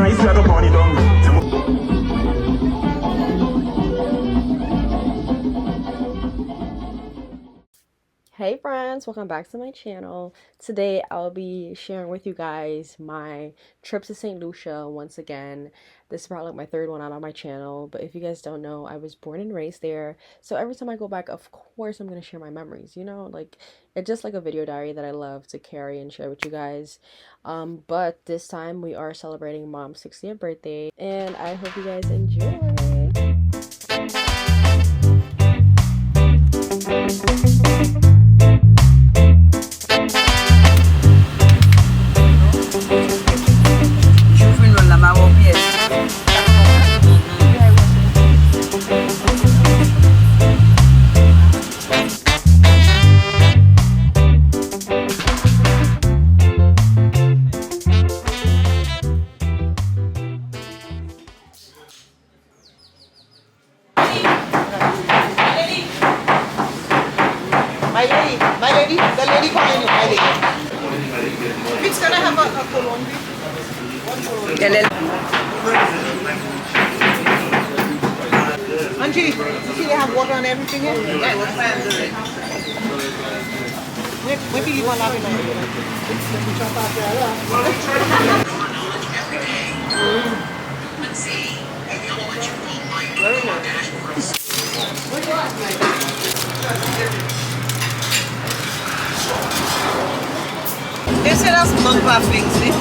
nice, we had to burn it down. Hey friends, welcome back to my channel. Today I'll be sharing with you guys my trip to St. Lucia once again. This is probably like my third one out on my channel, but if you guys don't know, I was born and raised there. So every time I go back, of course I'm going to share my memories, you know, like it's just like a video diary that I love to carry and share with you guys. But this time we are celebrating Mom's 60th birthday and I hope you guys enjoy. My lady, the lady calling you, my lady. Which can I have a cologne? Auntie, you see they have water and everything here? Yeah, what's my answer? Maybe you want to have it. Very nice. They say that's manga thing, see?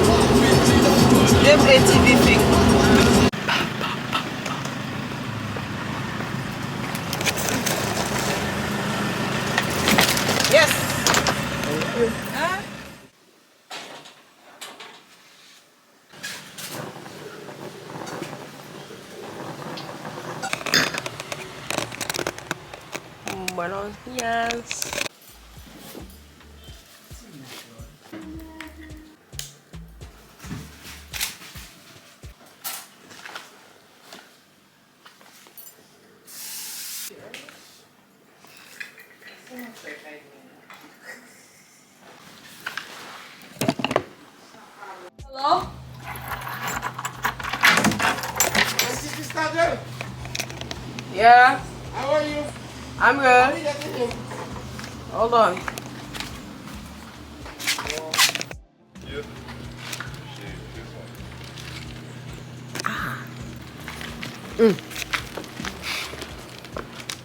They play TV thing. Yes. Thank you. Buenos días. Hello? Yeah. How are you? I'm good. Hold on.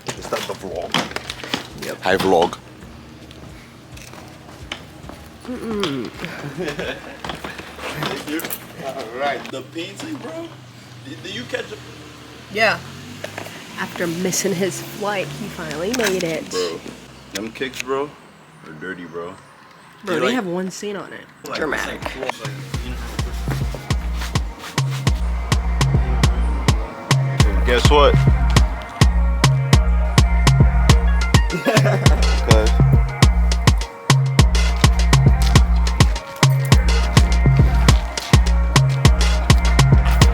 Is that the vlog? Yep. Hi vlog. Thank you. Alright. The painting, bro? Did you catch it? Yeah. After missing his flight, he finally made it. Bro, them kicks, bro, are dirty, bro. Bro, they have one scene on it. Like, Dramatic. Guess what? Okay.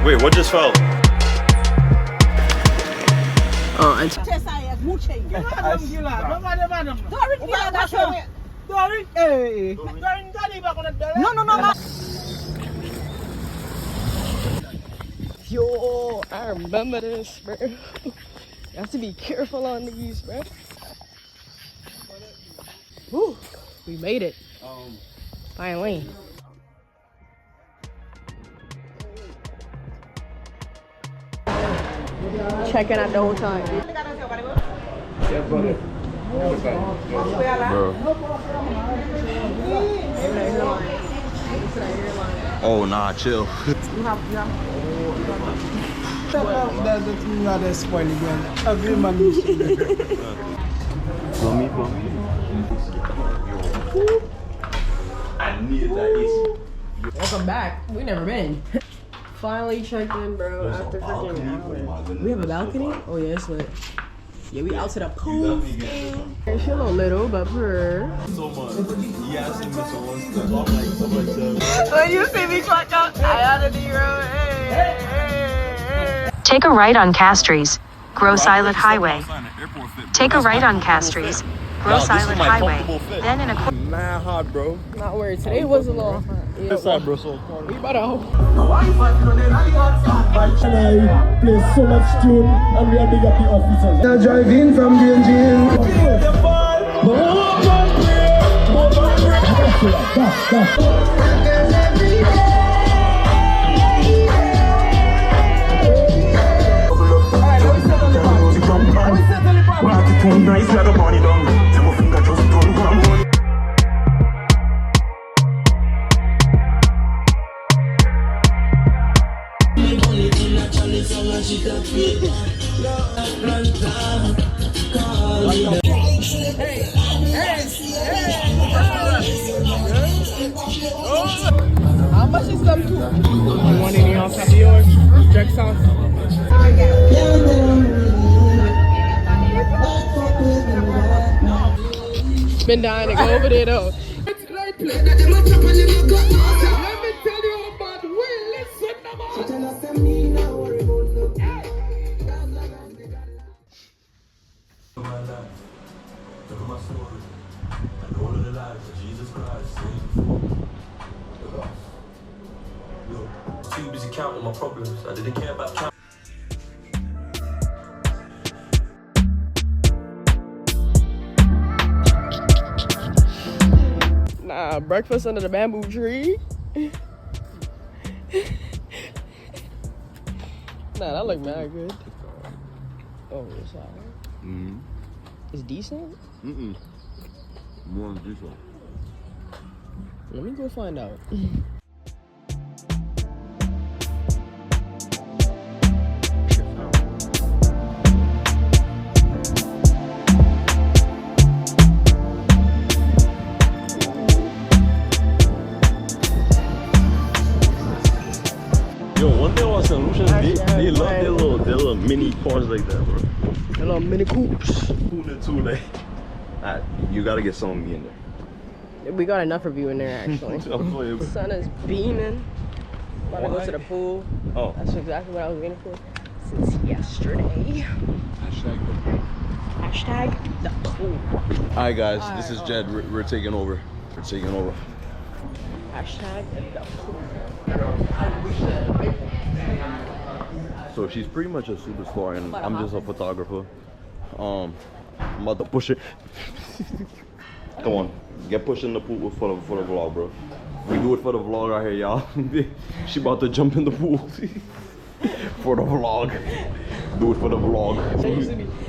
Wait, what just fell? Oh, and No. yo, I remember this, bro. You have to be careful on these, bro. Whew, we made it. Finally. Checking out the whole time. Bro. Oh, nah, chill. That's not a spoil again. Every man. For me. I need that easy. Welcome back. We never been. Finally checked in, bro. After freaking hours. We have a balcony? Oh yeah, it's lit. Yeah, we out to the pool. She a little, but her. So much. Yeah, I see me so once. I'm like so much. When you see me clock out, I out of the road. Hey. Take a right on Castries, Gross Islet Highway. Take a right on Castries, Gross Islet Highway. Then in a Mad hot, bro. Not worried. Today was a little hot. This side, bro. So We about to hope. Play so much tune and we are big up the officers. Now driving from the How much is them too? You want any on top of yours? Jack sauce? Been dying to go over there though. Let me tell you about Will. Listen, Look at my story. And all of the lives of Jesus Christ. Look, I was too busy counting my problems. I didn't care about counting. nah, breakfast under the bamboo tree. Nah, that look mad good. Oh, it's alright. It's decent? more than decent. Let me go find out. Yo, one thing about St. Lucia, they love their little mini cars like that, bro. Their little mini coupes. Alright, you gotta get some of me in there. We got enough of you in there actually. The sun is beaming. About to go to the pool. Oh. That's exactly what I was waiting for since yesterday. Hashtag the pool. Alright guys, this is Jed. We're taking over. We're taking over. Hashtag the pool. So she's pretty much a superstar and I'm just a photographer. I'm about to push it. Come on, get pushed in the pool for the vlog, bro. We do it for the vlog out here, y'all. She about to jump in the pool for the vlog. Do it for the vlog.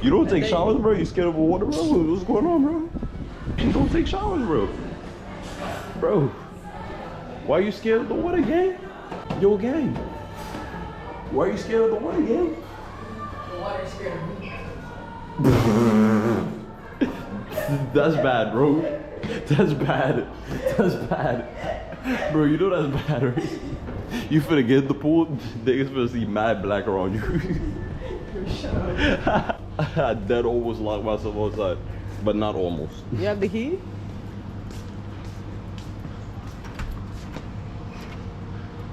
You don't take showers, bro? You scared of water, bro? What's going on, bro? You don't take showers, bro. Bro, why are you scared of the water, gang? Yo, gang. Why are you scared of the water, gang? The water is scared of me. That's bad, bro. That's bad. That's bad. Bro, you know that's bad, right? You finna get in the pool, niggas finna see mad black around you. Shut up. I dead almost locked myself outside, but not almost. You have the key?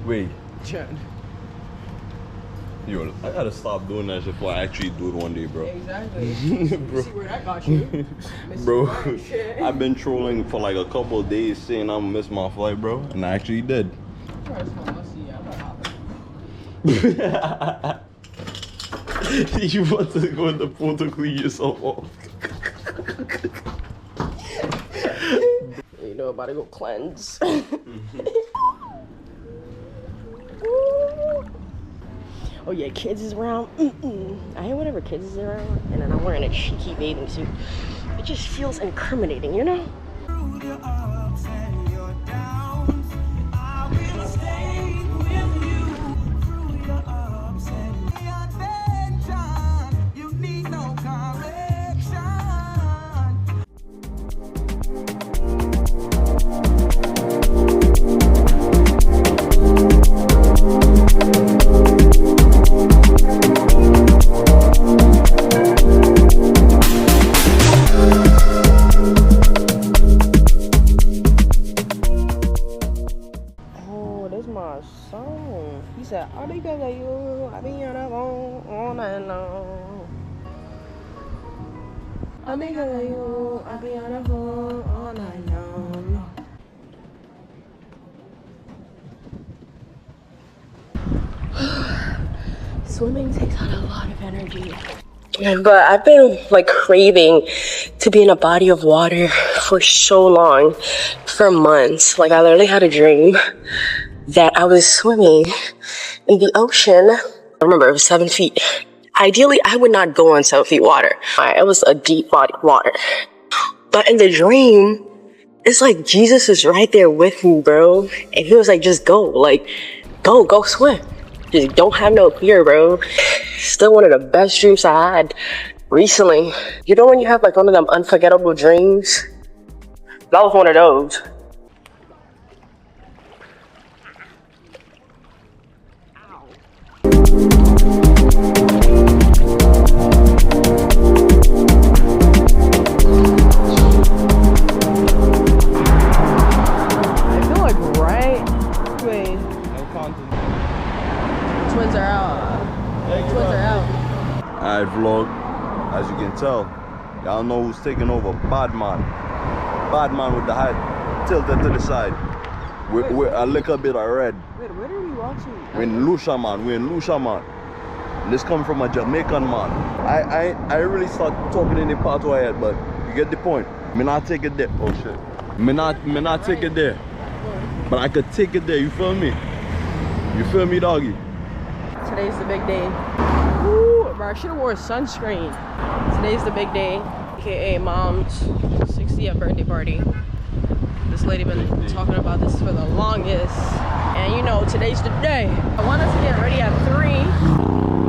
Wait. Jen. Yo, I gotta stop doing that shit before I actually do it one day, bro. Exactly. Bro. See where that got you. Bro, I've been trolling for like a couple of days saying I'm gonna miss my flight, bro, and I actually did. You want to go in the pool to clean yourself off? You know, about to go cleanse. Oh yeah, kids is around. I hate whenever kids is around and then I'm wearing a cheeky bathing suit. It just feels incriminating, you know? He said, all because of you, I be on the phone all night long. All because of you, I be on the phone all night long. Swimming takes out a lot of energy. But I've been like craving to be in a body of water for so long, for months. Like I literally had a dream that I was swimming in the ocean. I remember it was 7 feet. Ideally, I would not go on 7 feet water. It was a deep body of water. But in the dream, it's like Jesus is right there with me, bro. And he was like, just go, like, go swim. Just don't have no fear, bro. Still one of the best dreams I had recently. You know when you have like one of them unforgettable dreams? That was one of those. Alright vlog, as you can tell, y'all know who's taking over. Bad man with the hat tilted to the side with a little bit of red. Wait, where are we watching? We're in Lucia, man. This come from a Jamaican man. I really start talking in the part of my head, but you get the point. Me not take it there. Oh shit. Me not take it there. But I could take it there, you feel me? You feel me, doggy? Today's the big day. Woo, bro, I should have wore sunscreen. Today's the big day, aka mom's 60th birthday party. This lady been talking about this for the longest. And you know, today's the day. I want us to get ready at 3,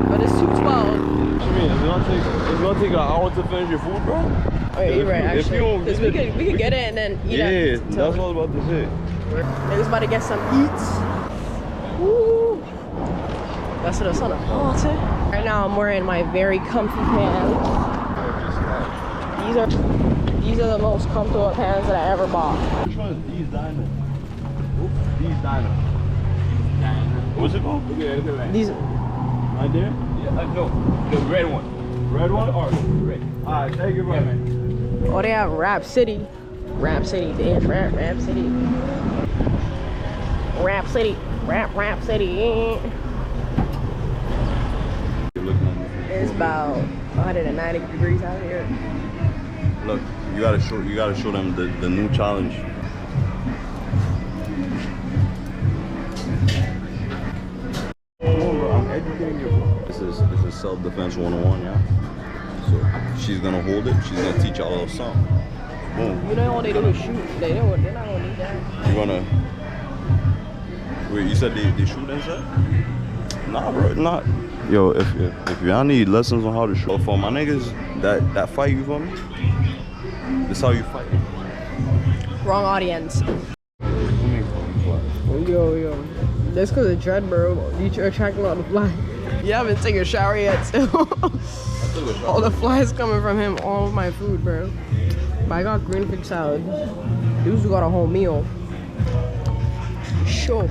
but it's 2:12. What you mean? It's gonna take an hour to finish your food, bro? Oh yeah, you're right, actually. Because we could get it and then eat it. Yeah, that's what I was about to say. Niggas about to get some eats. Woo! That's what it's on a mountain. Right now I'm wearing my very comfy pants. These are the most comfortable pants that I ever bought. Which one is these dinos? These dinos. What's it called? These right there? Yeah, no, the red one. Red one? Or red. Alright, thank you, bro. Man. Oh, they have Rap City. Rap City, damn, Rap City. Rap City. Rap City. It's about 190 degrees out here. Look, you gotta show them the new challenge. Come on, bro, I'm educating you. This is self-defense 101, yeah? So she's gonna hold it, she's gonna teach y'all a little something. Boom. You know all they do is shoot. They're not gonna need that. You're gonna wait, you said they shoot inside? Nah, bro, not. Yo, if y'all need lessons on how to shoot, for my niggas that fight, you feel me? This how you fight. Wrong audience. Yo. That's because of dread, bro. You attract a lot of flies. You haven't taken a shower yet, so all the flies coming from him, all of my food, bro. But I got green fig salad. Dudes got a whole meal. Sure.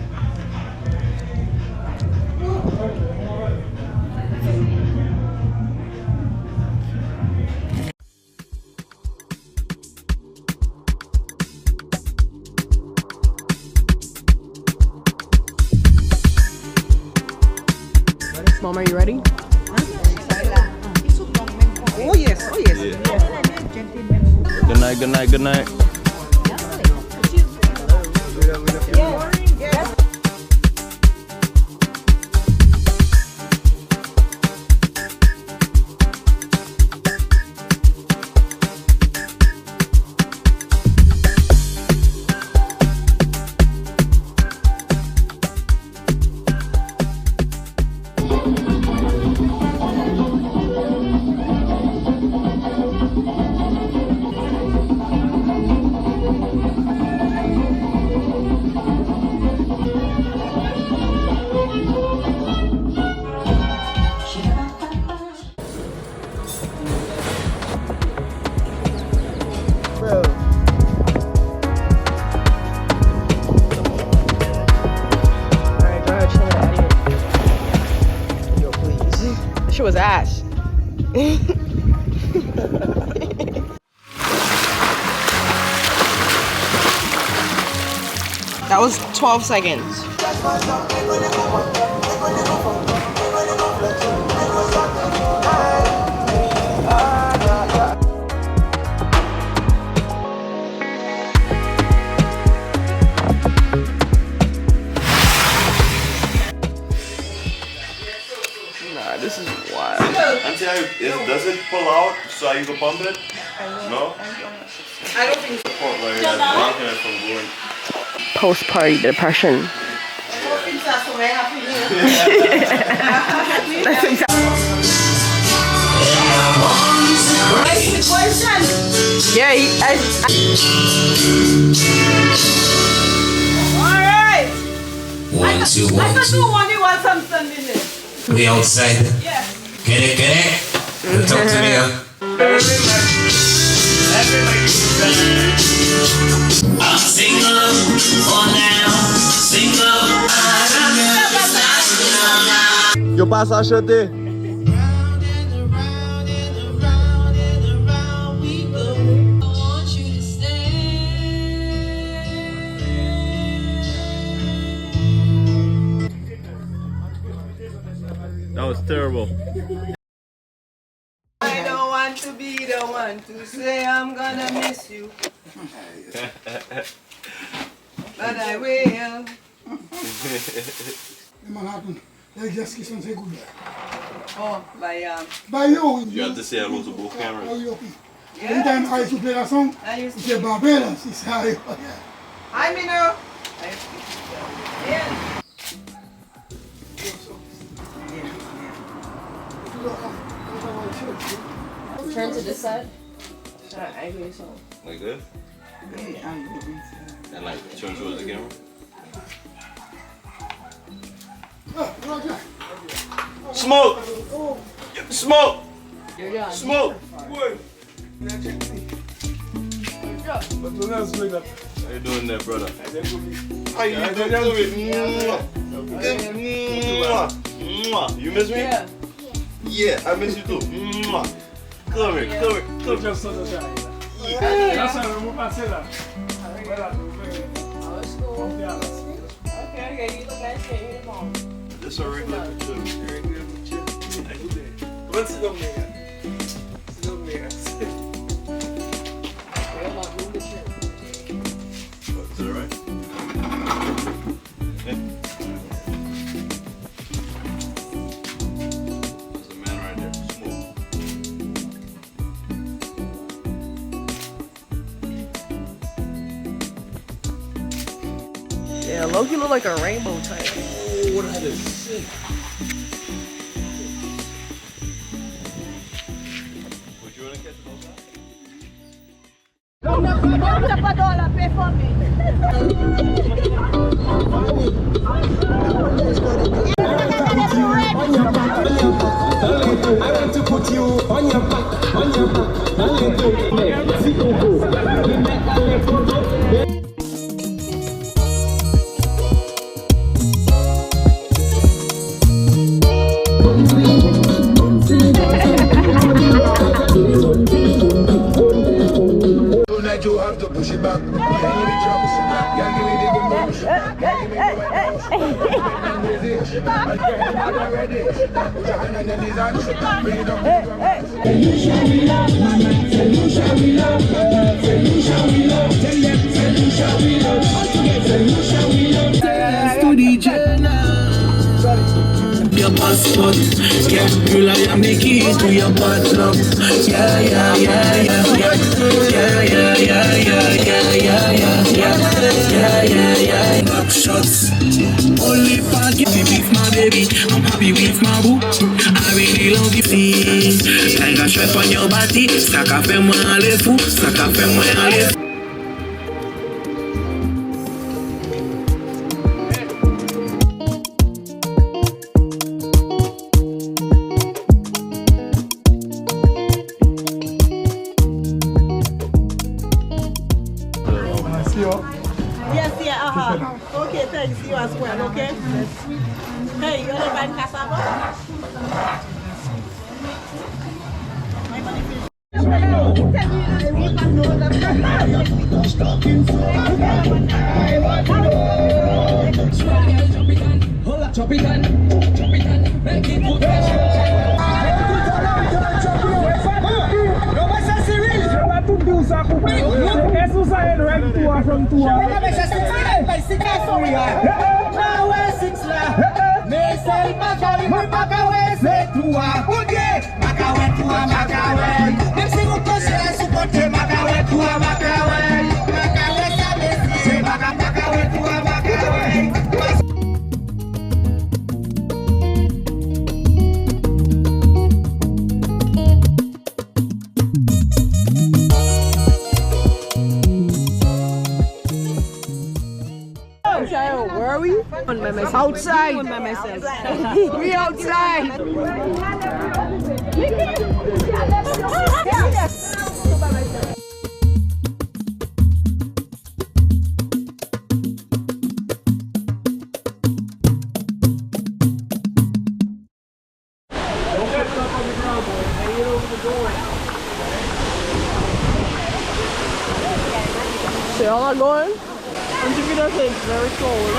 Mom, are you ready? Oh yes, oh yes. Yeah. Good night. Was ass. That was 12 seconds. does it pull out so you can pump it? No? I don't think so. Right, that's blocking it from going. Post-party depression. I don't think that's the way I feel. That's the question. Yeah, Alright. One, two, I one, thought two. you want some in there. We outside. Yeah. Get it? You talk to me, huh? I'm single for now. Single. Yo passo a acheter. That was terrible. I don't want to be the one to say I'm gonna miss you. But I will. Manhattan. They just kiss and say goodbye. Oh, By you. You have to say hello to both cameras. yeah. Anytime I used to play that song, I used you to. say Barbados. It's how you. Hi, Minnow. Yeah. turn to this side. I agree so. Like this? And like turn towards the camera? Smoke! Smoke! You're done. Smoke! How you doing there, brother? How you doing? You miss me? Yeah. Yeah, I miss you too. Come here. Okay, you look nice. Get uniform. This a regular picture. What's it on there? Is that right? There's a man right there. Smoke. Yeah, Loki look like a rainbow type. Oh, what that is sick. Would you want to catch the most out? $1 pay for me. I want to put you on your back, on your back. Tonight you have to push it back. Your passport, yeah, you like to make it to your bottom. Yeah, yeah, yeah, yeah, yeah, yeah, yeah, yeah, yeah, yeah, yeah, yeah, yeah, yeah. Back shots, only for you with my baby. I'm happy with my boo. I really love you. Like a strap on your body, ça qu'a fait moi aller fou, ça qu'a fait moi aller fou. Yes, yeah, okay, thanks. You as well, okay? Hey, you want to buy cassava? Mesel Macaway, Macaway, c'est toi. Oudé, Macaway, toi, Macaway. Même si vous pensez supporter Macaway, toi, Macaway. Macaway, ça décide. C'est Macaway, toi, Macaway. Where are we? Outside. We outside. So y'all not going? I'm just gonna think very cold.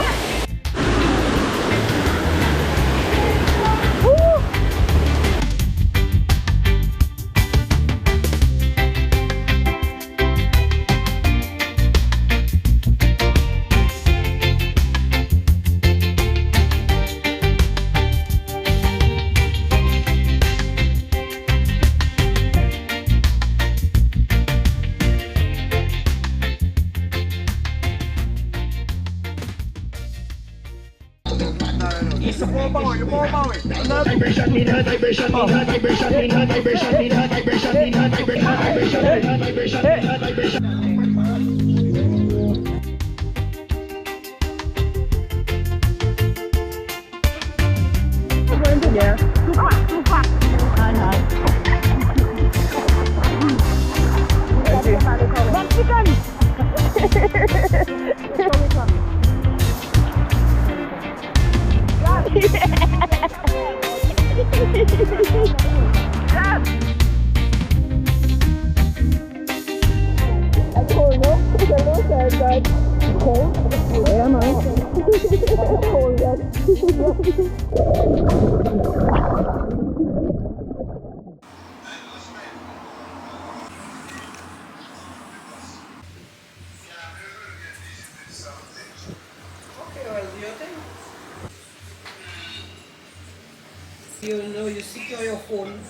You know, you secure your phone.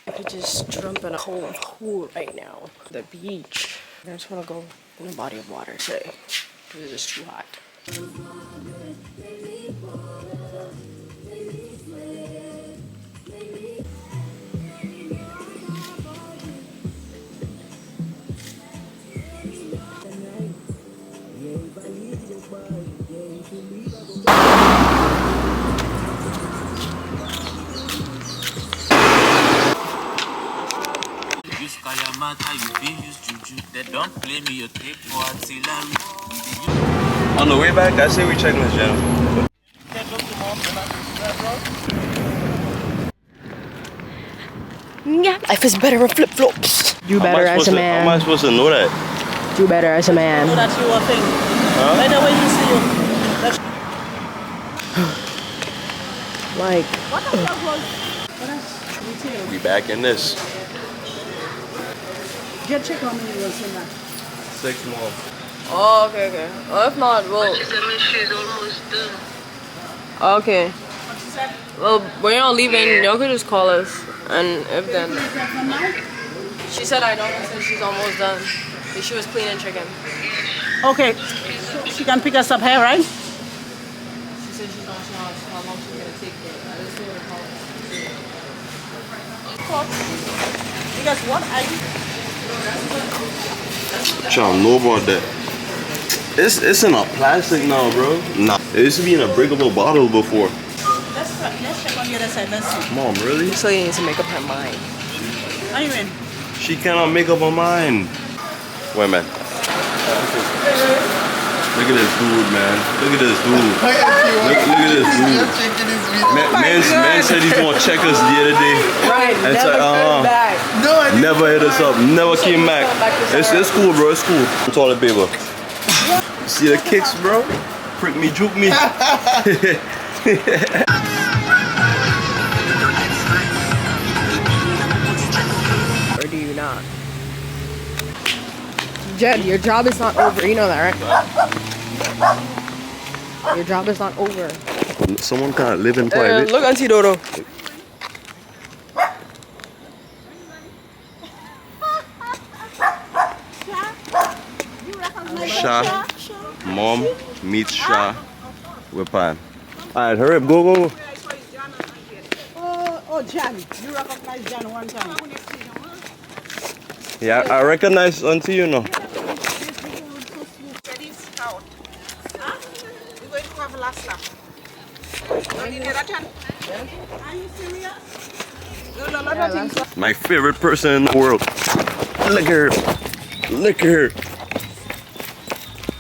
I could just jump in a cold pool right now. The beach. I just want to go in a body of water today because it's just too hot. On the way back, I say we check this gym. Yeah, life is better in flip-flops. Do better as a man. How am I supposed to know that? Do better as a man. So that's your thing. Huh? By the way you see you. Like, What the fuck was retail? We back in this. Get check how many was in that. 6 more. oh, okay, okay. Well, if not, we'll. She's almost done. Okay. What she said? Well, when y'all leaving, y'all could just call us. And if then. Is that from now? She said I don't. I said she's almost done. She was cleaning chicken. Okay. She can pick us up here, right? She said she's not sure how long she's gonna take it. I just told her to call us. Because what I Y'all know about that. It's in a plastic now, bro. Nah, it used to be in a breakable bottle before. let's check on the other side. Let's see. Mom, really? This lady needs to make up her mind. How you in? She cannot make up her mind. Wait, man. Look at this dude, man. Look at this dude. Look at this dude. Man said he's gonna check us the other day. Right, And it's like, never hit us up. Never came back. It's cool, bro. It's cool. Toilet paper. See the kicks, bro? Prick me, juke me. Or do you not? Jed, your job is not over. You know that, right? Your job is not over. Someone can't live in private. Look, Auntie Dodo. Sha. Mom meets Sha with Pan. Alright, hurry up, go. Oh, Jan. You recognize Jan one time. Yeah, I recognize Auntie, you know. We're going to have a last lap. Are you serious? My favorite person in the world. Look at her. Look at her.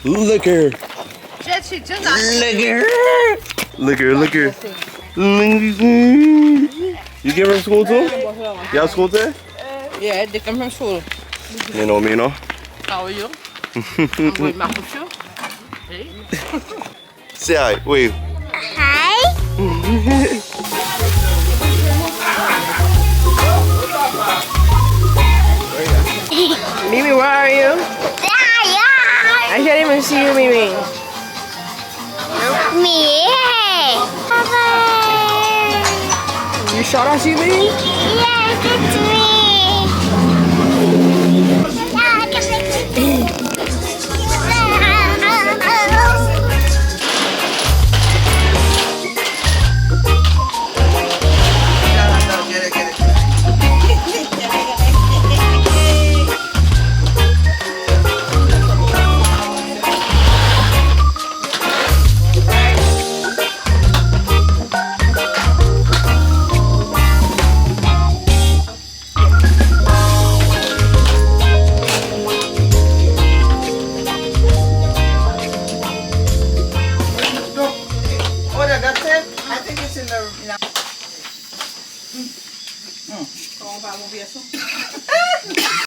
Look at her. Look at her. Look at her. You came from school too? You have school today? Yeah, they come from school. You know me, no? How are you? I'm going back with you. Hey. Say hi. Wait. Hi. Mimi, where are you? I can't even see you, Mimi. Me. Bye-bye. You shot us, you, Mimi? Yes, it's me.